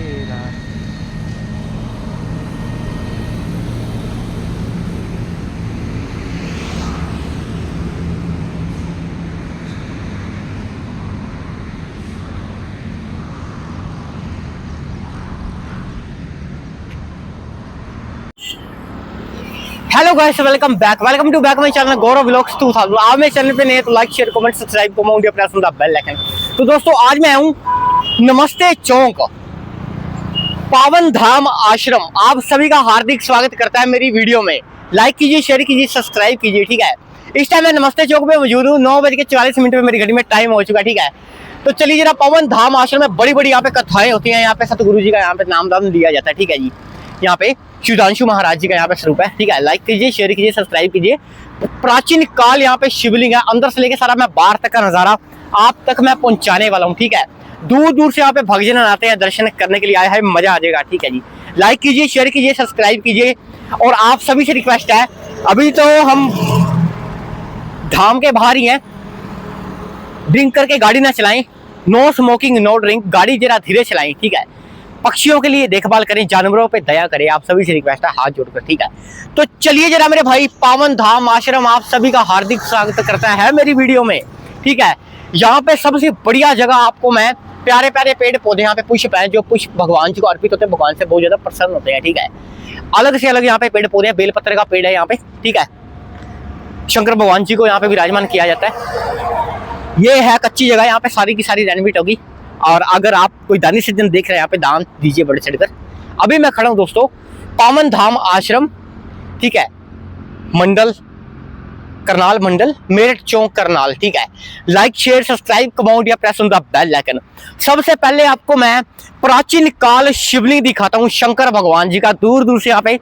तेरा। Hello guys, welcome to back my channel Gaurav vlogs 2000। आप मेरे चैनल पे नए तो लाइक शेयर कमेंट सब्सक्राइब कमाऊंगी, प्रेस द बेल आइकन। तो दोस्तों आज मैं हूं नमस्ते चौक पावन धाम आश्रम। आप सभी का हार्दिक स्वागत करता है मेरी वीडियो में। लाइक कीजिए, शेयर कीजिए, सब्सक्राइब कीजिए। ठीक है, इस टाइम मैं नमस्ते चौक पे मौजूद हूँ। 9:44 पे मेरी घड़ी में टाइम हो चुका है। ठीक है, तो चलिए जरा पावन धाम आश्रम में बड़ी बड़ी यहाँ पे कथाएं होती हैं। यहाँ पे सतगुरु जी का यहाँ पे नाम दान दिया जाता है। ठीक है जी, यहाँ पे सुधांशु महाराज जी का यहाँ पे स्वरूप है। ठीक है, लाइक कीजिए, शेयर कीजिए, सब्सक्राइब कीजिए। प्राचीन काल यहाँ पे शिवलिंग है, अंदर से लेके सारा मैं बाहर तक का नजारा आप तक मैं पहुंचाने वाला हूँ। ठीक है, दूर दूर से यहाँ पे भक्तजन आते हैं, दर्शन करने के लिए आए हैं, मजा आ जाएगा। ठीक है जी, लाइक कीजिए, शेयर कीजिए, सब्सक्राइब कीजिए। और आप सभी से रिक्वेस्ट है, अभी तो हम धाम के बाहर ही हैं, ड्रिंक करके गाड़ी ना चलाएं। नो स्मोकिंग नो ड्रिंक, गाड़ी जरा धीरे चलाएं। ठीक है, पक्षियों के लिए देखभाल करें, जानवरों पे दया करें। आप सभी से रिक्वेस्ट है हाथ जोड़कर। ठीक है, तो चलिए जरा मेरे भाई, पावन धाम आश्रम आप सभी का हार्दिक स्वागत करता है मेरी वीडियो में। ठीक है, यहाँ पे सबसे बढ़िया जगह आपको मैं, प्यारे प्यारे पेड़ पौधे, यहाँ पे पुष्प है जो पुष्प भगवान जी को अर्पित होते हैं, भगवान से बहुत ज्यादा प्रसन्न होते हैं। ठीक है, अलग से अलग यहाँ पे पेड़ पौधे हैं, बेलपत्र का पेड़ है यहाँ पे। ठीक है, शंकर भगवान जी को यहाँ पे विराजमान किया जाता है। ये है कच्ची जगह, यहाँ पे सारी की सारी रेनोवेट होगी। और अगर आप कोई दानी सज्जन देख रहे हैं, यहाँ पे दान दीजिए बढ़ चढ़कर। अभी मैं खड़ा हूँ दोस्तों पावन धाम आश्रम, ठीक है, मंडल करनाल, मंडल मेरठ चौक करनाल। ठीक है, लाइक शेयर सब्सक्राइब कमाउंट या press on the bell icon. सबसे पहले आपको मैं प्राचीन काल शिवलिंग दिखाता हूँ, शंकर भगवान जी का। दूर दूर से यहाँ पे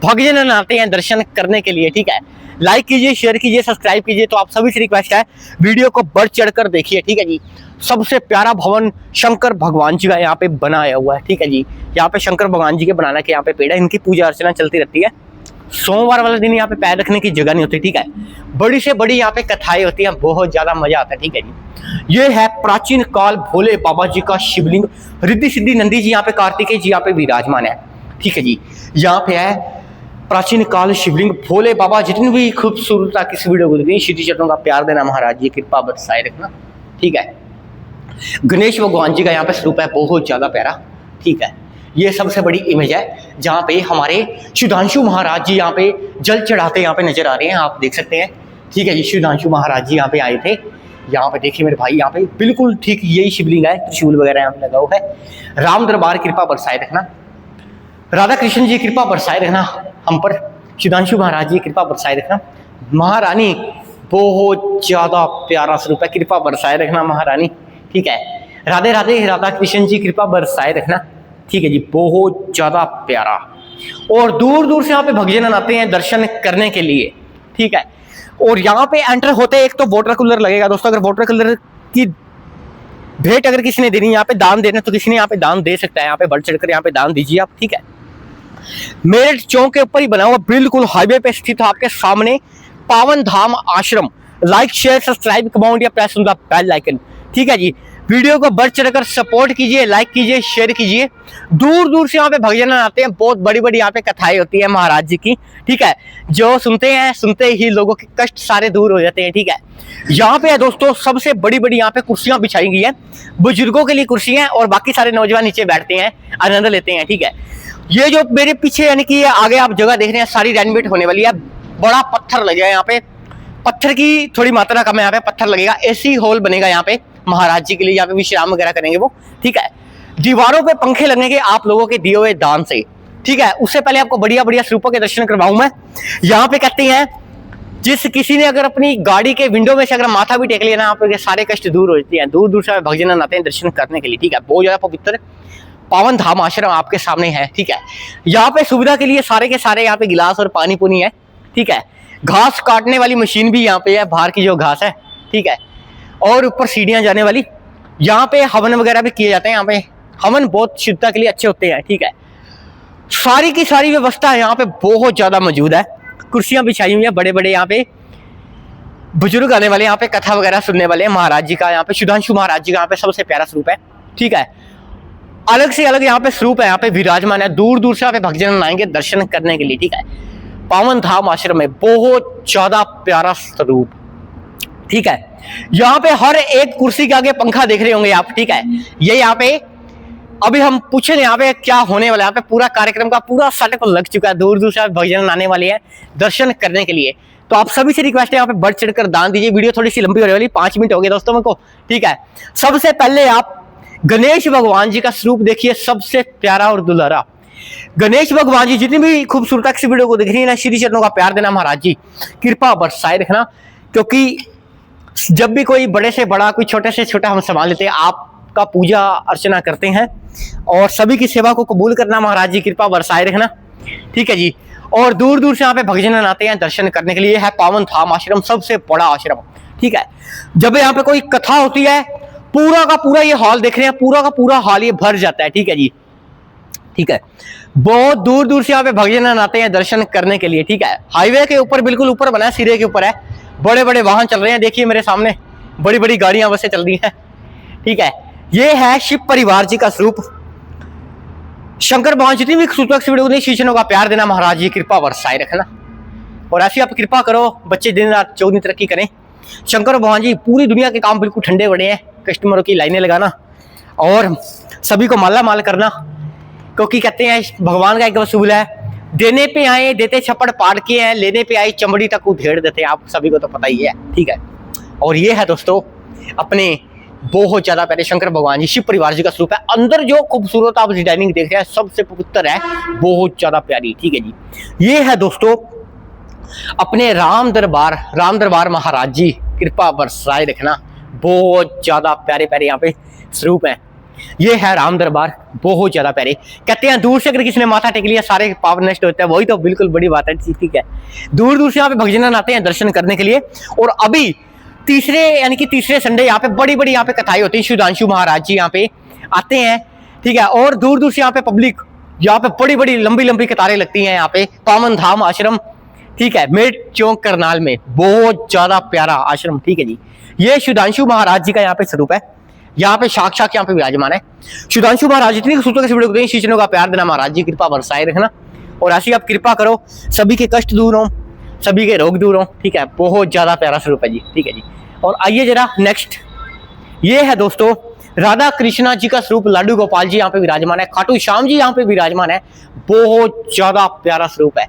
भक्तजन आते हैं दर्शन करने के लिए। ठीक है, लाइक कीजिए, शेयर कीजिए, सब्सक्राइब कीजिए। तो आप सभी से रिक्वेस्ट है, वीडियो को बढ़ चढ़कर देखिए। ठीक है जी, सबसे प्यारा भवन शंकर भगवान जी का यहाँ पे बनाया हुआ है। ठीक है जी, यहाँ पे शंकर भगवान जी के बनाने के यहाँ पे पेड़ है, इनकी पूजा अर्चना चलती रहती है। सोमवार वाले दिन यहाँ पे पैर रखने की जगह नहीं होती। ठीक है, बड़ी से बड़ी यहाँ पे कथाएं होती हैं, बहुत ज्यादा मजा आता है। ठीक है जी, ये है प्राचीन काल भोले बाबा जी का शिवलिंग। रिद्धि सिद्धि नंदी जी यहाँ पे, कार्तिकेय जी यहाँ पे विराजमान है। ठीक है जी, यहाँ पे है प्राचीन काल शिवलिंग भोले बाबा। जितनी भी खूबसूरत आप इस वीडियो को देखिए, श्री चरणों का प्यार देना, महाराज जी कृपा बरसाए रखना। ठीक है, गणेश भगवान जी का यहाँ पे स्वरूप है, बहुत ज्यादा प्यारा। ठीक है, ये सबसे बड़ी इमेज है जहाँ पे हमारे सुधांशु महाराज जी यहाँ पे जल चढ़ाते यहाँ पे नजर आ रहे हैं, आप देख सकते हैं। ठीक है जी, सुधांशु महाराज जी यहाँ पे आए थे। यहाँ पे देखिए मेरे भाई, यहाँ पे बिल्कुल ठीक यही शिवलिंग है, त्रिशूल वगैरह यहाँ पे लगा हुआ है। राम दरबार कृपा बरसाए रखना, राधा कृष्ण जी कृपा बरसाए रखना हम पर, सुधांशु महाराज जी कृपा बरसाए रखना। महारानी बहुत ज्यादा प्यारा स्वरूप है, कृपा बरसाए रखना महारानी। ठीक है, राधे राधे, राधा कृष्ण जी कृपा बरसाए रखना। ठीक है जी, बहुत ज्यादा प्यारा। और दूर दूर से यहाँ पे भक्तजन आते हैं दर्शन करने के लिए। ठीक है, और यहाँ पे एंटर होते एक तो वाटर कूलर लगेगा दोस्तों। अगर वाटर कूलर की भेंट अगर किसी ने देनी, यहाँ पे दान देना, तो किसी ने यहाँ पे दान दे सकता है। यहाँ पे बढ़ चढ़कर यहाँ पे दान दीजिए आप। ठीक है, मेरठ चौक के ऊपर ही बना हुआ, बिल्कुल हाईवे पे स्थित आपके सामने Pawan Dham Ashram. Like share subscribe comment या press on the bell icon. ठीक है जी, वीडियो को बढ़ चढ़कर सपोर्ट कीजिए, लाइक कीजिए, शेयर कीजिए। दूर दूर से यहाँ पे भक्तजन आते हैं, बहुत बड़ी बड़ी यहाँ पे कथाएं होती है महाराज जी की। ठीक है, जो सुनते हैं, सुनते ही लोगों के कष्ट सारे दूर हो जाते हैं। ठीक है, यहाँ पे है दोस्तों सबसे बड़ी बड़ी यहाँ पे कुर्सियां बिछाई गई है, बुजुर्गों के लिए कुर्सी है, और बाकी सारे नौजवान नीचे बैठते हैं, आनंद लेते हैं। ठीक है, ये जो मेरे पीछे यानी कि आगे आप जगह देख रहे हैं, सारी रेनोवेट होने वाली है। बड़ा पत्थर लगेगा यहाँ पे, पत्थर की थोड़ी मात्रा कम है यहाँ पे, पत्थर लगेगा। एसी हॉल बनेगा यहाँ पे महाराज जी के लिए, यहाँ पे विश्राम वगैरह करेंगे वो। ठीक है, दीवारों पे पंखे लगेंगे आप लोगों के दिए हुए दान से। ठीक है, उससे पहले आपको बढ़िया बढ़िया स्वरूपों के दर्शन करवाऊं मैं। यहाँ पे कहते हैं, जिस किसी ने अगर अपनी गाड़ी के विंडो में से अगर माथा भी टेक लिया ना, आपके सारे कष्ट दूर हो जाते हैं। दूर दूर से भक्तजन आते हैं दर्शन करने के लिए। ठीक है, बहुत ज्यादा पवित्र पावन धाम आश्रम आपके सामने है। ठीक है, यहाँ पे सुविधा के लिए सारे के सारे यहाँ पे गिलास और पानी पुनी है। ठीक है, घास काटने वाली मशीन भी यहाँ पे है, बाहर की जो घास है। ठीक है, और ऊपर सीढ़ियां जाने वाली, यहाँ पे हवन वगैरह भी किए जाते हैं। यहाँ पे हवन बहुत शुद्धता के लिए अच्छे होते हैं। ठीक है, सारी की सारी व्यवस्था यहाँ पे बहुत ज्यादा मौजूद है। कुर्सियां बिछाई हुई है, बड़े बड़े यहाँ पे बुजुर्ग आने वाले, यहाँ पे कथा वगैरह सुनने वाले। महाराज जी का यहाँ पे सुधांशु महाराज जी का यहाँ पे सबसे प्यारा स्वरूप है। ठीक है, अलग से अलग यहाँ पे स्वरूप है, यहाँ पे विराजमान है। दूर दूर से यहाँ पे भक्तजन आएंगे दर्शन करने के लिए, ठीक है। पावन धाम आश्रम में बहुत ज्यादा प्यारा स्वरूप, ठीक है। यहाँ पे हर एक कुर्सी के आगे पंखा देख रहे होंगे आप, ठीक है। ये यहाँ पे अभी हम पूछे यहाँ पे क्या होने वाला है। यहाँ पे पूरा कार्यक्रम का पूरा सेटअप लग चुका है, दूर दूर से भक्तजन आने वाले हैं दर्शन करने के लिए। तो आप सभी से रिक्वेस्ट है यहाँ पे बढ़ चढ़कर दान दीजिए। वीडियो थोड़ी सी लंबी होने वाली, 5 मिनट हो गए दोस्तों मेरे को, ठीक है। सबसे पहले आप गणेश भगवान जी का स्वरूप देखिए, सबसे प्यारा और दुलारा गणेश भगवान जी। जितनी भी खूबसूरत सी वीडियो को देख रही है ना, श्री चरणों का प्यार देना महाराज जी, कृपा बरसाए रखना। क्योंकि जब भी कोई बड़े से बड़ा, कोई छोटे से छोटा हम संभाल लेते हैं, आपका पूजा अर्चना करते हैं और सभी की सेवा को कबूल करना महाराज जी, कृपा बरसाए रखना, ठीक है जी। और दूर दूर से यहाँ पे भक्तजन आते हैं दर्शन करने के लिए। है पावन धाम आश्रम, सबसे बड़ा आश्रम, ठीक है। जब यहाँ पे कोई कथा होती है, पूरा का पूरा ये हॉल देख रहे हैं, पूरा का पूरा हॉल ये भर जाता है, ठीक है जी, ठीक है। बहुत दूर दूर से यहाँ पे भक्तजन आते हैं दर्शन करने के लिए, ठीक है। हाईवे के ऊपर, बिल्कुल ऊपर बना है, सिरे के ऊपर है। बड़े बड़े वाहन चल रहे हैं, देखिए मेरे सामने बड़ी बड़ी गाड़ियां बसें चल रही हैं, ठीक है। ये है शिव परिवार जी का स्वरूप। शंकर भगवान जितनी भी खूबसूरत वीडियो नहीं, शीशनों का प्यार देना महाराज जी, कृपा बरसाए रखना। और ऐसी आप कृपा करो, बच्चे दिन रात चौगुनी तरक्की करें। शंकर भगवान जी पूरी दुनिया के काम बिल्कुल ठंडे बड़े हैं, कस्टमरों की लाइनें लगाना और सभी को माला माल करना। क्योंकि कहते हैं भगवान का एक वसूल है, देने पे आए देते छप्पड़ पाड़ के हैं, लेने पे आए चमड़ी तक उधेड़ देते हैं, आप सभी को तो पता ही है, ठीक है। और ये है दोस्तों अपने बहुत ज्यादा प्यारे शंकर भगवान जी, शिव परिवार जी का स्वरूप है। अंदर जो खूबसूरत आप डिजाइनिंग देख रहे हैं, सबसे पवित्र है, बहुत ज्यादा प्यारी, ठीक है जी। ये है दोस्तों अपने राम दरबार महाराज जी, कृपा बरसाए रखना। बहुत ज्यादा प्यारे प्यारे यहाँ पे स्वरूप है। ये है राम दरबार, बहुत ज्यादा प्यारे। कहते हैं दूर से अगर किसी ने माथा टेक लिया सारे पाप नष्ट होते हैं, वही तो बिल्कुल बड़ी बात है, ठीक है। दूर दूर से यहाँ पे भक्तजन आते हैं दर्शन करने के लिए। और अभी तीसरे संडे यहाँ पे बड़ी बड़ी यहाँ पे कथाएं होती है। सुधांशु महाराज जी यहाँ पे आते हैं, ठीक है। और दूर दूर से यहाँ पे पब्लिक, यहाँ पे बड़ी बड़ी लंबी लंबी कतारें लगती हैं यहाँ पे। पावन धाम आश्रम, ठीक है, मेट चौक करनाल में, बहुत ज्यादा प्यारा आश्रम, ठीक है जी। ये सुधांशु महाराज जी का यहाँ पे स्वरूप है, यहाँ पे साक्षात यहाँ पे विराजमान है सुधांशु महाराज। इतनी खूबसूरत वीडियो को शीशनों का प्यार देना महाराज जी, कृपा बरसाए रखना। और ऐसी आप कृपा करो, सभी के कष्ट दूर हो, सभी के रोग दूर हो, ठीक है। बहुत ज्यादा प्यारा स्वरूप है जी, ठीक है जी। और आइए जरा नेक्स्ट, ये है दोस्तों राधा कृष्णा जी का स्वरूप। लाडू गोपाल जी यहाँ पे विराजमान है, खाटू श्याम जी यहाँ पे विराजमान है, बहुत ज्यादा प्यारा स्वरूप है।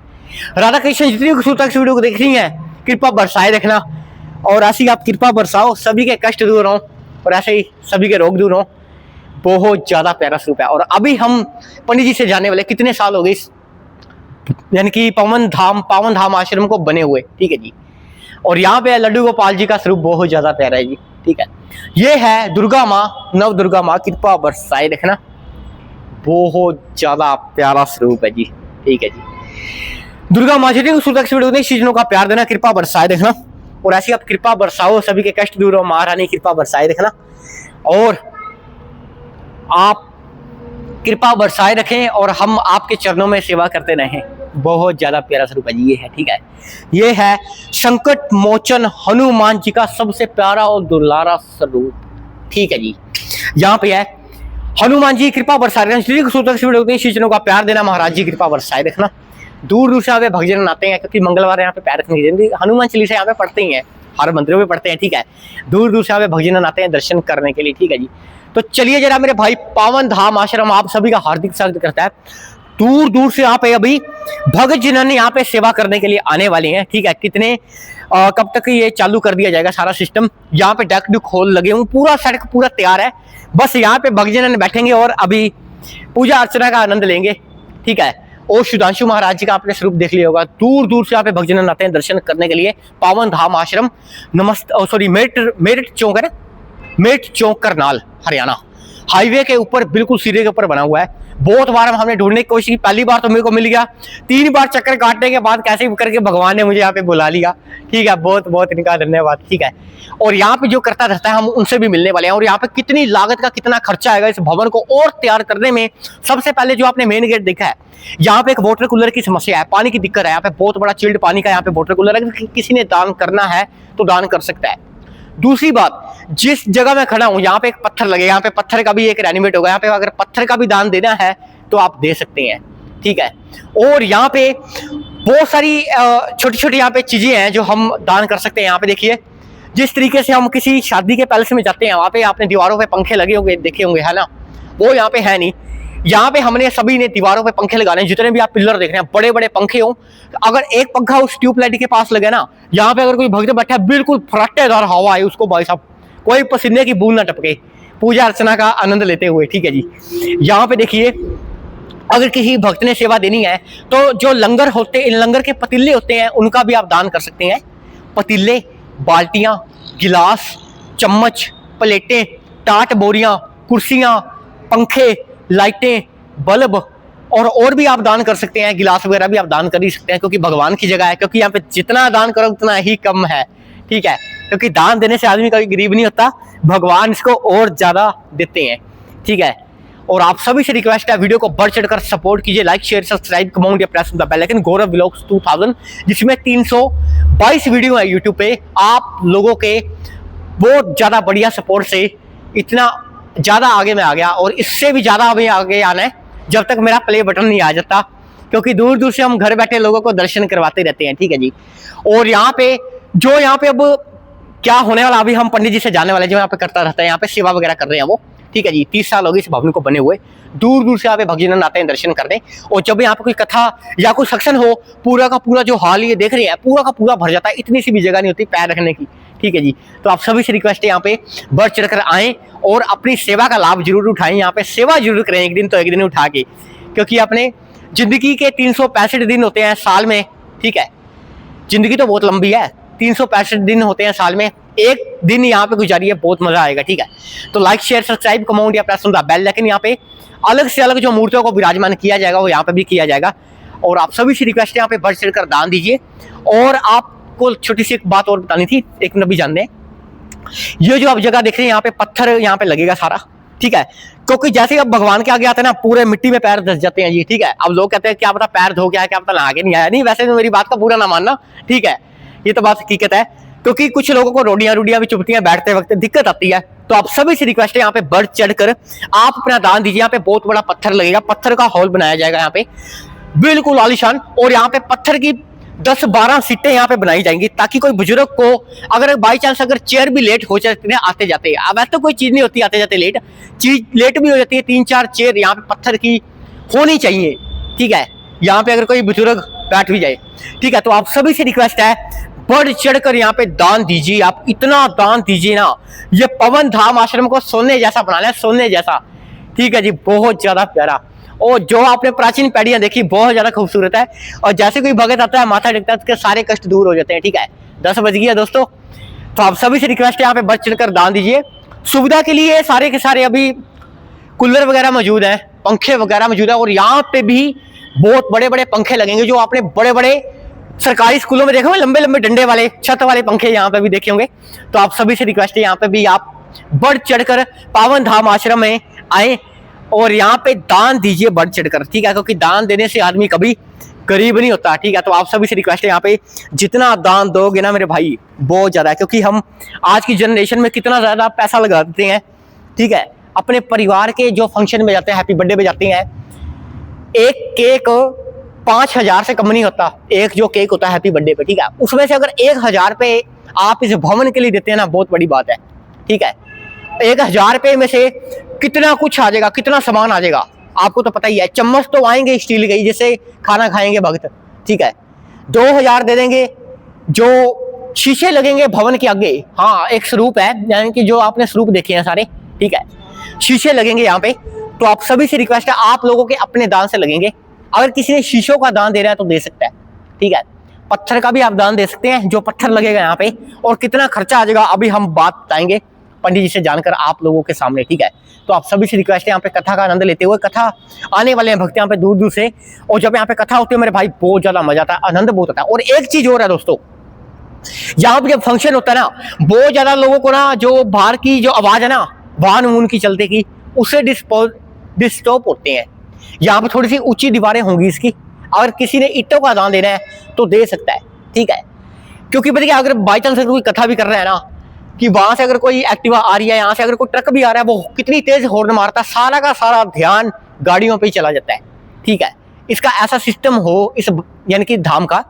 राधा कृष्ण जितनी खूबसूरत वीडियो को देख रही है, कृपा बरसाए रखना। और ऐसी आप कृपा बरसाओ, सभी के कष्ट दूर हो और ऐसे ही सभी के रोग दूर हो। बहुत ज्यादा प्यारा स्वरूप है। और अभी हम पंडित जी से जाने वाले, कितने साल हो गए यानी कि पावन धाम आश्रम को बने हुए, ठीक है जी। और यहाँ पे लड्डू गोपाल जी का स्वरूप बहुत ज्यादा प्यारा है जी, ठीक है। ये है दुर्गा माँ, नव दुर्गा माँ, कृपा बरसाए रखना। बहुत ज्यादा प्यारा स्वरूप है जी, ठीक है जी। दुर्गा माँ जी खूबसूरत चीजों का प्यार देना, कृपा बरसाए रखना। और ऐसी आप कृपा बरसाओ, सभी के कष्ट दूर हो, महारानी कृपा बरसाए रखना। और आप कृपा बरसाए रखें और हम आपके चरणों में सेवा करते रहें। बहुत ज्यादा प्यारा स्वरूप है जी, ये है, ठीक है। ये है संकट मोचन हनुमान जी का सबसे प्यारा और दुलारा स्वरूप, ठीक है जी। यहाँ पे है हनुमान जी, कृपा बरसाए रखना। शीशनों का प्यार देना महाराज जी, कृपा बरसाए रखना। दूर दूर से यहाँ पे भक्तजन आते हैं, क्योंकि मंगलवार यहाँ पे पैर रखने की जयंती, हनुमान चालीसा यहाँ पे पढ़ते ही हैं, हर मंदिरों में पढ़ते हैं, ठीक है। दूर दूर से यहाँ पे भक्तजन आते हैं दर्शन करने के लिए, ठीक है जी। तो चलिए जरा मेरे भाई, पावन धाम आश्रम आप सभी का हार्दिक स्वागत करता है। दूर दूर से यहाँ पे अभी भगत जिन्होंने यहाँ पे सेवा करने के लिए आने वाले हैं, ठीक है। कितने कब तक ये चालू कर दिया जाएगा सारा सिस्टम। यहाँ पे डेक डुक होल लगे हुए, पूरा सड़क पूरा तैयार है, बस यहाँ पे भगत जिन्होंने बैठेंगे और अभी पूजा अर्चना का आनंद लेंगे, ठीक है। और सुधांशु महाराज जी का आपने स्वरूप देख लिया होगा। दूर दूर से यहाँ पे भक्तजन आते हैं दर्शन करने के लिए। पावन धाम आश्रम मेरठ चौक है, मेरठ चौक करनाल हरियाणा, हाईवे के ऊपर, बिल्कुल सिरे के ऊपर बना हुआ है। बहुत बार हमने ढूंढने की कोशिश की, पहली बार तो मेरे को मिल गया, 3 बार चक्कर काटने के बाद कैसे करके भगवान ने मुझे यहाँ पे बुला लिया, ठीक है। बहुत बहुत इनका धन्यवाद, ठीक है। और यहाँ पे जो करता रहता है, हम उनसे भी मिलने वाले हैं। और यहाँ पे कितनी लागत का कितना खर्चा आएगा इस भवन को और तैयार करने में। सबसे पहले जो आपने मेन गेट देखा है, यहाँ पे एक वाटर कूलर की समस्या है, पानी की दिक्कत है। यहाँ पे बहुत बड़ा चिल्ड पानी का यहाँ पे वाटर कूलर है, किसी ने दान करना है तो दान कर सकता है। दूसरी बात, जिस जगह मैं खड़ा हूं यहाँ पे एक पत्थर लगे, यहाँ पे पत्थर का भी एक रेनिमेट होगा, यहाँ पे अगर पत्थर का भी दान देना है तो आप दे सकते हैं, ठीक है। और यहाँ पे बहुत सारी छोटी छोटी यहाँ पे चीजें हैं जो हम दान कर सकते हैं। यहाँ पे देखिए, जिस तरीके से हम किसी शादी के पैलेस में जाते हैं, वहाँ पे आपने दीवारों पे पंखे लगे होंगे, देखे होंगे, है ना, वो यहाँ पे है नहीं। यहाँ पे हमने सभी ने दीवारों पे पंखे लगाने हैं, जितने भी आप पिलर देख रहे हैं बड़े बड़े पंखे हो, अगर एक पंखा उस ट्यूबलाइट के पास लगे ना, यहाँ पे अगर कोई भक्त बैठा है, बिल्कुल फराटेदार हवा है उसको, भाई साहब कोई पसीने की बूंद ना टपके, पूजा अर्चना का आनंद लेते हुए, ठीक है जी। यहाँ पे देखिए, अगर किसी भक्त ने सेवा देनी है तो जो लंगर होते हैं, लंगर के पतीले होते हैं, उनका भी आप दान कर सकते हैं। पतीले, बाल्टियां, गिलास, चम्मच, प्लेटें, टाट बोरियां, कुर्सियां, पंखे, लाइटें, बल्ब और भी आप दान कर सकते हैं। गिलास वगैरह भी आप दान कर ही सकते हैं, क्योंकि भगवान की जगह है, क्योंकि यहाँ पे जितना दान करो उतना ही कम है, ठीक है। क्योंकि दान देने से आदमी कभी गरीब नहीं होता, भगवान इसको और ज्यादा देते हैं, ठीक है। और आप सभी से रिक्वेस्ट है, वीडियो को बढ़ चढ़कर सपोर्ट कीजिए, लाइक शेयर सब्सक्राइब कमेंट या press the bell icon. Gaurav vlogs 2000, जिसमें 322 वीडियो है यूट्यूब पे। आप लोगों के बहुत ज्यादा बढ़िया सपोर्ट से इतना ज्यादा आगे में आ गया, और इससे भी ज्यादा अभी आगे आना है जब तक मेरा प्ले बटन नहीं आ जाता, क्योंकि दूर दूर से हम घर बैठे लोगों को दर्शन करवाते रहते हैं, ठीक है जी। और यहाँ पे अब क्या होने वाला, अभी हम पंडित जी से जाने वाले, जो यहाँ पे करता रहता है, यहाँ पे सेवा वगैरह कर रहे हैं वो, ठीक है जी। 30 साल हो गए इस भवन को बने हुए, दूर दूर से यहाँ पे भक्तजन आते हैं दर्शन करने। और जब यहाँ पे कोई कथा या कोई सेक्शन हो, पूरा का पूरा जो हॉल ये देख रहे हैं, पूरा का पूरा भर जाता है, इतनी सी भी जगह नहीं होती पैर रखने की, ठीक है जी। तो आप सभी से रिक्वेस्ट है, यहाँ पे बढ़ चढ़कर आएं और अपनी सेवा का लाभ जरूर उठाएं। यहाँ पे सेवा जरूर करें, एक दिन तो एक दिन उठा के, क्योंकि अपने जिंदगी के 365 दिन होते हैं साल में, ठीक है। जिंदगी तो बहुत लंबी है, 365 दिन होते हैं साल में, एक दिन यहाँ पे गुजारिए, बहुत मजा आएगा, ठीक है। तो लाइक शेयर सब्सक्राइब कमेंट या प्रेस द बेल, लेकिन यहाँ पे अलग से अलग जो मूर्तियों को विराजमान किया जाएगा वो यहाँ पे भी किया जाएगा। और आप सभी से रिक्वेस्ट है, यहाँ पे बढ़ चढ़कर दान दीजिए। और आपको छोटी सी एक बात और बतानी थी, एक मिनट भी जान दें, ये जो आप जगह देख रहे हैं, यहाँ पे पत्थर यहाँ पे लगेगा सारा, ठीक है। क्योंकि जैसे अब भगवान के आगे आते हैं ना, पूरे मिट्टी में पैर धस जाते हैं जी, ठीक है। अब लोग कहते हैं क्या पता पैर धो गया, क्या पता नहा के नहीं आया, नहीं, वैसे तो मेरी बात का पूरा ना मानना, ठीक है, ये तो बात हकीकत है। क्योंकि कुछ लोगों को रोडियां भी चुभती हैं, बैठते वक्त दिक्कत आती है। तो आप सभी से रिक्वेस्ट है, यहाँ पे बढ़ चढ़कर आप अपना दान दीजिए। यहाँ पे बहुत बड़ा पत्थर लगेगा, पत्थर का हॉल बनाया जाएगा यहाँ पे, बिल्कुल आलीशान। और यहाँ पे पत्थर की 10-12 सीटें यहाँ पे बनाई जाएंगी, ताकि कोई बुजुर्ग को अगर बाई चांस अगर चेयर भी लेट हो जाती है आते जाते, अब ऐसा तो कोई चीज नहीं होती आते जाते लेट, चीज लेट भी हो जाती है, 3-4 चेयर यहाँ पे पत्थर की होनी चाहिए, ठीक है। यहाँ पे अगर कोई बुजुर्ग बैठ भी जाए, ठीक है। तो आप सभी से रिक्वेस्ट है, बढ़ चढ़कर यहाँ पे दान दीजिए। आप इतना दान दीजिए ना, ये पवन धाम आश्रम को सोने जैसा बनाना है, सोने जैसा, ठीक है जी, बहुत ज्यादा प्यारा। और जो आपने प्राचीन पैड़ियां देखी, बहुत ज्यादा खूबसूरत है। और जैसे कोई भगत आता है, माथा टेकता है, उसके सारे कष्ट दूर हो जाते हैं, ठीक है। 10 बज गया दोस्तों, तो आप सभी से रिक्वेस्ट है, यहाँ पे बढ़ चढ़कर दान दीजिए। सुविधा के लिए सारे के सारे अभी कूलर वगैरह मौजूद है, पंखे वगैरह मौजूद है। और यहाँ पे भी बहुत बड़े बड़े पंखे लगेंगे, जो आपने बड़े बड़े सरकारी स्कूलों में देखे होंगे, लंबे लंबे डंडे वाले छत वाले पंखे यहाँ पे भी देखे होंगे। तो आप सभी से रिक्वेस्ट है, यहाँ पे भी आप बढ़ चढ़कर पावन धाम आश्रम में आए और यहाँ पे दान दीजिए बढ़ चढ़कर, ठीक है। क्योंकि दान देने से आदमी कभी गरीब नहीं होता, ठीक है। तो आप सभी से रिक्वेस्ट है, यहाँ पे जितना दान दोगे ना मेरे भाई, बहुत ज्यादा है। क्योंकि हम आज की जनरेशन में कितना ज्यादा पैसा लगा देते हैं, ठीक है। अपने परिवार के जो फंक्शन में जाते हैं, हैप्पी बर्थडे पे जाते हैं, एक केक 5000 से कम नहीं होता, एक जो केक होता है हैप्पी बर्थडे पे, ठीक है। उसमें से अगर 1000 रुपये आप इस भवन के लिए देते हैं ना, बहुत बड़ी बात है, ठीक है। 1000 रुपये में से कितना कुछ आ जाएगा, कितना सामान आ जाएगा, आपको तो पता ही है। चम्मच तो आएंगे स्टील के, जिससे खाना खाएंगे भक्त, ठीक है। 2000 दे देंगे, जो शीशे लगेंगे भवन के आगे, हाँ एक स्वरूप है, यानी कि जो आपने स्वरूप देखे हैं सारे, ठीक है, शीशे लगेंगे यहाँ पे। तो आप सभी से रिक्वेस्ट है, आप लोगों के अपने दान से लगेंगे। अगर किसी ने शीशों का दान दे रहा है तो दे सकता है, ठीक है। पत्थर का भी आप दान दे सकते हैं, जो पत्थर लगेगा यहाँ पे, और कितना खर्चा आ जाएगा अभी हम बात बताएंगे पंडित जी से जानकर आप लोगों के सामने, ठीक है। तो आप सभी से रिक्वेस्ट है, यहाँ पे कथा का आनंद लेते हुए, कथा आने वाले हैं भक्त यहाँ पे दूर दूर से, और जब यहाँ पे कथा होती है मेरे भाई, बहुत ज्यादा मजा आता है, आनंद बहुत आता है। और एक चीज और है दोस्तों, यहाँ पे जब फंक्शन होता है ना, बहुत ज्यादा लोगों को ना, जो बाहर की जो आवाज है ना, वाहन वून की चलते की, उससे डिस्टर्ब होते हैं। यहाँ पे थोड़ी सी ऊंची दीवारें होंगी इसकी, अगर किसी ने ईंटों का दान देना है तो दे सकता है, ठीक है। क्योंकि बताइए, अगर बाई चांस कोई कथा भी कर रहा है ना, कि वहां से अगर कोई एक्टिवा आ रही है, यहाँ से अगर कोई ट्रक भी आ रहा है, वो कितनी तेज हॉर्न मारता है, सारा का सारा ध्यान गाड़ियों पे ही चला जाता है। ठीक है, इसका ऐसा सिस्टम हो इस यानी कि धाम का,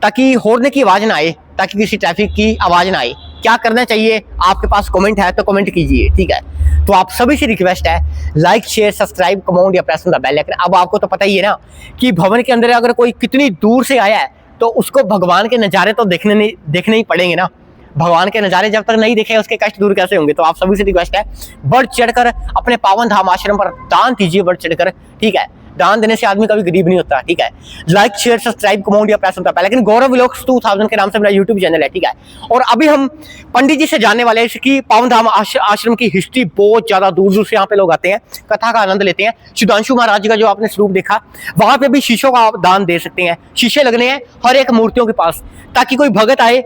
ताकि हॉर्न की आवाज ना आए, ताकि किसी ट्रैफिक की आवाज ना आए। क्या करना चाहिए, आपके पास कमेंट है तो कमेंट कीजिए। ठीक है, तो आप सभी से रिक्वेस्ट है, लाइक शेयर सब्सक्राइब कमेंट या प्रेस द बेल आइकन। अब आपको तो पता ही है ना कि भवन के अंदर अगर कोई कितनी दूर से आया है तो उसको भगवान के नज़ारे तो देखने ही पड़ेंगे ना। भगवान के नज़ारे जब तक नहीं देखे उसके कष्ट दूर कैसे होंगे। तो आप सभी से रिक्वेस्ट है, बढ़ चढ़कर अपने पावन धाम आश्रम पर दान दीजिए, बढ़ चढ़कर। ठीक है, दान देने से आदमी कभी गरीब नहीं होता। ठीक है, लाइक शेयर सब्सक्राइब कमेंट या प्रेस होता है। लेकिन गौरव व्लॉग्स 2000 के नाम से मेरा यूट्यूब चैनल है। ठीक है, और अभी हम पंडित जी से जानने वाले हैं इसकी पावन धाम आश्रम की हिस्ट्री। बहुत ज्यादा दूर दूर से यहाँ पे लोग आते हैं, कथा का आनंद लेते हैं। सुधांशु महाराज जी का जो आपने स्वरूप देखा, वहां पे भी शीशों का आप दान दे सकते हैं। शीशे लगने हैं हर एक मूर्तियों के पास, ताकि कोई भगत आए,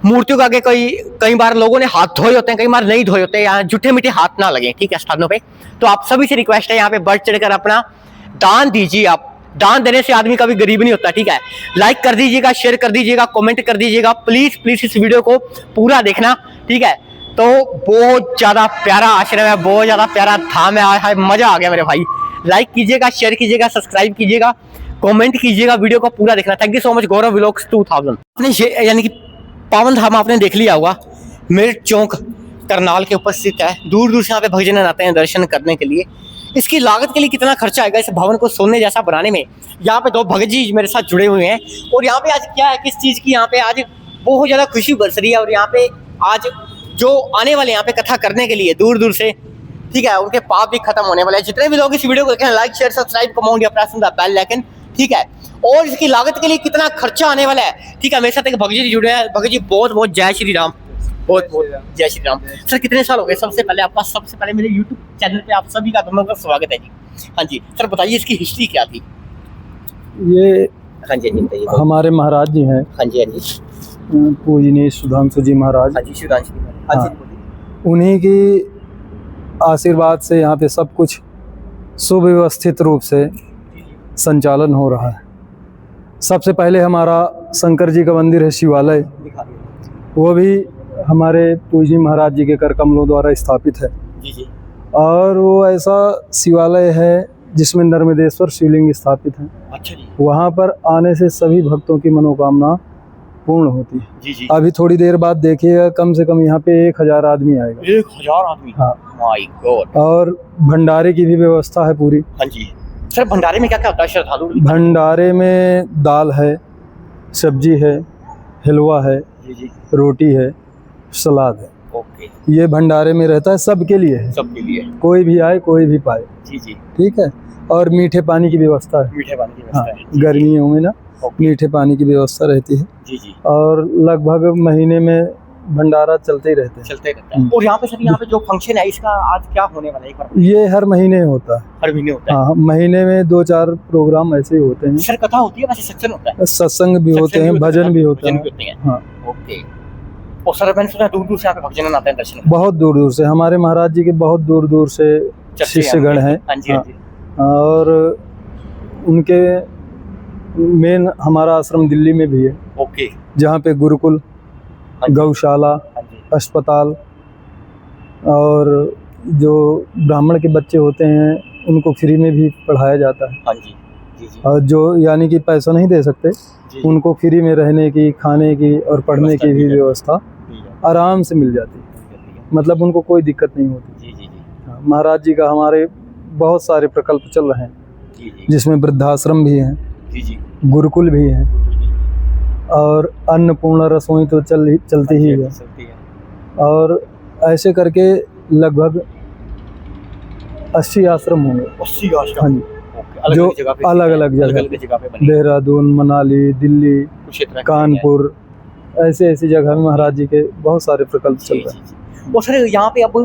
मूर्तियों के आगे कई बार लोगों ने हाथ धोए होते हैं, कई बार नहीं धोए होते, यहाँ झूठे मीठे हाथ ना लगे। ठीक है, स्थानों पे। तो आप सभी से रिक्वेस्ट है, यहाँ पे बढ़ चढ़कर अपना दान दीजिए। आप दान देने से आदमी कभी गरीब नहीं होता। ठीक है, लाइक कर दीजिएगा, शेयर कर दीजिएगा, कमेंट कर दीजिएगा। प्लीज प्लीज इस वीडियो को पूरा देखना। ठीक है, तो बहुत ज्यादा प्यारा आश्रम है, बहुत ज्यादा प्यारा धाम है, मजा आ गया मेरे भाई। लाइक कीजिएगा, शेयर कीजिएगा, सब्सक्राइब कीजिएगा, कमेंट कीजिएगा, वीडियो को पूरा देखना। Thank you so much. Gaurav vlogs 2000 अपने यानी कि पावन धाम आपने देख लिया होगा, मेरठ चौक करनाल के ऊपर स्थित है। दूर दूर से यहाँ पे भक्तजन आते हैं दर्शन करने के लिए। इसकी लागत के लिए कितना खर्चा आएगा इस भवन को सोने जैसा बनाने में। यहाँ पे दो भगत जी मेरे साथ जुड़े हुए हैं, और यहाँ पे आज क्या है, किस चीज़ की यहाँ पे आज बहुत ज़्यादा खुशी बरस रही है। और यहाँ पे आज जो आने वाले यहाँ पे कथा करने के लिए दूर दूर से, ठीक है, उनके पाप भी खत्म होने वाले हैं। जितने भी लोग इस वीडियो को देखें, लाइक शेयर सब्सक्राइब कमेंट या प्रेस द बेल आइकन। ठीक है, और इसकी लागत के लिए कितना खर्चा आने वाला है। ठीक है, मेरे साथ एक भगत जी जुड़े हैं। भगत जी बहुत बहुत जय श्री राम। बहुत बहुत जय श्री राम। सर कितने साल हो गए? सबसे पहले मेरे YouTube चैनल पे आप सभी का बहुत बहुत स्वागत है जी। हाँ जी सर, बताइए इसकी हिस्ट्री क्या थी? ये हाँ जी बताइए। हमारे महाराज जी हैं। हाँ जी पूजनीय सुधांशु जी महाराज। हाँ जी सुधांशु जी महाराज। हाँ जी, उन्हीं की आशीर्वाद से यहाँ पे सब कुछ सुव्यवस्थित रूप से संचालन हो रहा है। सबसे पहले हमारा शंकर जी का मंदिर है, शिवालय, वो भी हमारे पूजनीय महाराज जी के कर कमलों द्वारा स्थापित है। जी। और वो ऐसा शिवालय है जिसमें नर्मदेश्वर शिवलिंग स्थापित है। अच्छा जी। वहाँ पर आने से सभी भक्तों की मनोकामना पूर्ण होती है। जी। अभी थोड़ी देर बाद देखिएगा, कम से कम यहाँ पे 1000 आदमी आएगा। 1000 आदमी? हाँ। My God. और भंडारे की भी व्यवस्था है पूरी। हाँ जी सर, भंडारे में क्या क्या होता है श्रद्धालु? भंडारे में दाल है, सब्जी है, हलवा है, जी, रोटी है, सलाद है। ओके। ये भंडारे में रहता है, सबके लिए है, सबके लिए, कोई भी आए कोई भी पाए। जी। ठीक है, और मीठे पानी की व्यवस्था है। मीठे पानी की व्यवस्था हाँ, है। गर्मियों में ना मीठे पानी की व्यवस्था रहती है। जी। और लगभग महीने में भंडारा चलते ही रहते हैं। और यहाँ पे जो फंक्शन है इसका आज क्या होने वाला है एक बार? ये हर महीने होता है। हर महीने होता है? हाँ, महीने में 2-4 प्रोग्राम ऐसे ही होते हैं। सर कथा होती है, वैसे सत्संग होता है? सत्संग भी होते हैं, भजन भी होते हैं। हाँ। ओके। और सर मैंने सुना दूर दूर से यहाँ पे भक्तजन आते हैं दर्शन? बहुत दूर दूर से, हमारे महाराज जी के बहुत दूर दूर से शिष्यगण हैं। और उनके मेन हमारा आश्रम दिल्ली में भी है। ओके। जहाँ पे गुरुकुल, गौशाला, अस्पताल, और जो ब्राह्मण के बच्चे होते हैं उनको फ्री में भी पढ़ाया जाता है। हाँ जी। और जो यानी कि पैसा नहीं दे सकते, उनको फ्री में रहने की, खाने की और पढ़ने की भी व्यवस्था आराम से मिल जाती है। मतलब उनको कोई दिक्कत नहीं होती। जी। महाराज जी का हमारे बहुत सारे प्रकल्प चल रहे हैं, जिसमें वृद्धाश्रम भी हैं, गुरुकुल भी हैं, और अन्नपूर्णा रसोई तो चलती ही है। और ऐसे करके लगभग 80 आश्रम होंगे। 80 आश्रम? हाँ जी, जो अलग अलग जगह, देहरादून, मनाली, दिल्ली, कानपुर, ऐसे जगह में महाराज जी के बहुत सारे प्रकल्प चल रहे हैं। और सर यहाँ पे अब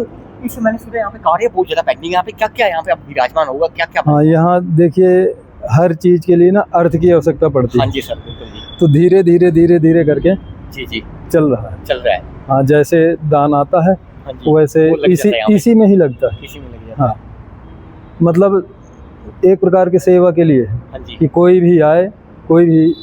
इस मैंने सुना यहाँ पे कार्य बहुत ज्यादा पेंडिंग है। यहाँ पे क्या क्या यहाँ पे अब विराजमान होगा, क्या क्या? हाँ, यहाँ देखिए हर चीज के लिए ना अर्थ की आवश्यकता पड़ती है। हाँ जी सर, बिल्कुल जी। तो धीरे धीरे करके जी चल रहा है। हाँ, जैसे दान आता है वैसे इसी में ही लगता है। इसी में लग जाता है। हाँ, मतलब एक प्रकार की सेवा के लिए है। हाँ जी। कि कोई भी आए, कोई भी